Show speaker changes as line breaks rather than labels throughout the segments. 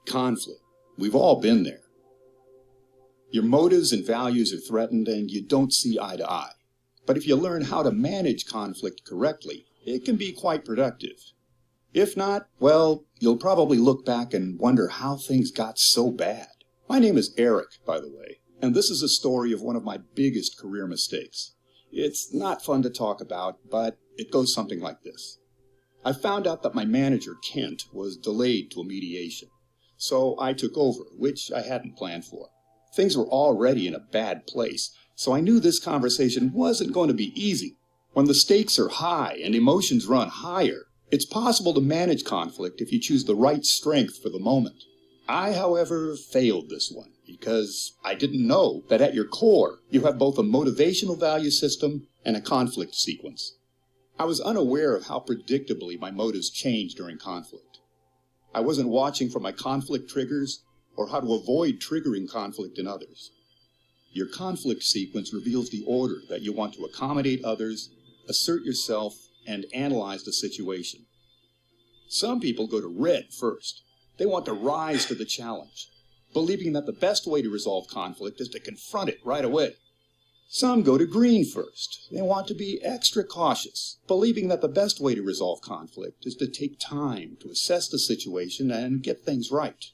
Conflict. We've all been there. Your motives and values are threatened and you don't see eye to eye. But if you learn how to manage conflict correctly, it can be quite productive. If not, well, you'll probably look back and wonder how things got so bad. My name is Eric, by the way, and this is a story of one of my biggest career mistakes. It's not fun to talk about, but it goes something like this. I found out that my manager, Kent, was delayed to a mediation. So I took over, which I hadn't planned for. Things were already in a bad place, so I knew this conversation wasn't going to be easy. When the stakes are high and emotions run higher, it's possible to manage conflict if you choose the right strength for the moment. I, however, failed this one because I didn't know that at your core, you have both a motivational value system and a conflict sequence. I was unaware of how predictably my motives change during conflict. I wasn't watching for my conflict triggers or how to avoid triggering conflict in others. Your conflict sequence reveals the order that you want to accommodate others, assert yourself, and analyze the situation. Some people go to red first. They want to rise to the challenge, believing that the best way to resolve conflict is to confront it right away. Some go to green first. They want to be extra cautious, believing that the best way to resolve conflict is to take time to assess the situation and get things right.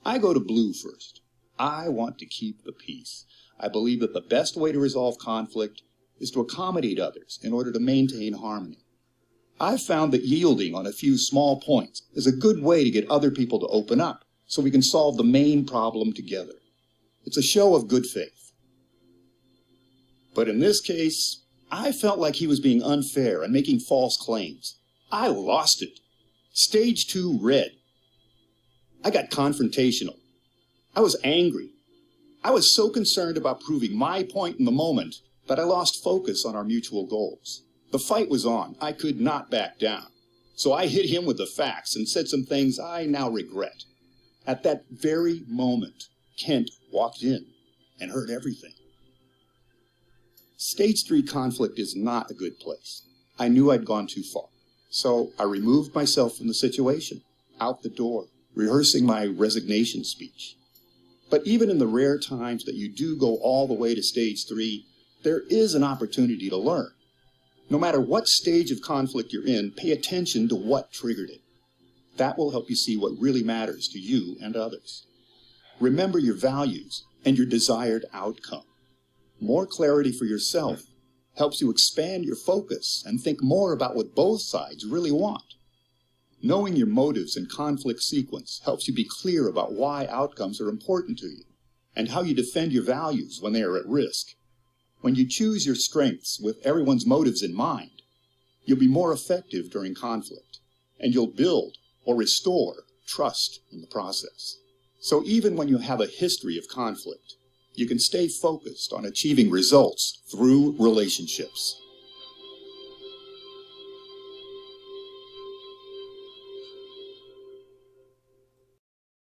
I go to blue first. I want to keep the peace. I believe that the best way to resolve conflict is to accommodate others in order to maintain harmony. I've found that yielding on a few small points is a good way to get other people to open up so we can solve the main problem together. It's a show of good faith. But in this case, I felt like he was being unfair and making false claims. I lost it. Stage 2 red. I got confrontational. I was angry. I was so concerned about proving my point in the moment that I lost focus on our mutual goals. The fight was on. I could not back down. So I hit him with the facts and said some things I now regret. At that very moment, Kent walked in and heard everything. Stage 3 conflict is not a good place. I knew I'd gone too far. So I removed myself from the situation, out the door, rehearsing my resignation speech. But even in the rare times that you do go all the way to stage 3, there is an opportunity to learn. No matter what stage of conflict you're in, pay attention to what triggered it. That will help you see what really matters to you and others. Remember your values and your desired outcome. More clarity for yourself helps you expand your focus and think more about what both sides really want. Knowing your motives and conflict sequence helps you be clear about why outcomes are important to you and how you defend your values when they are at risk. When you choose your strengths with everyone's motives in mind, you'll be more effective during conflict, and you'll build or restore trust in the process. So even when you have a history of conflict, you can stay focused on achieving results through relationships.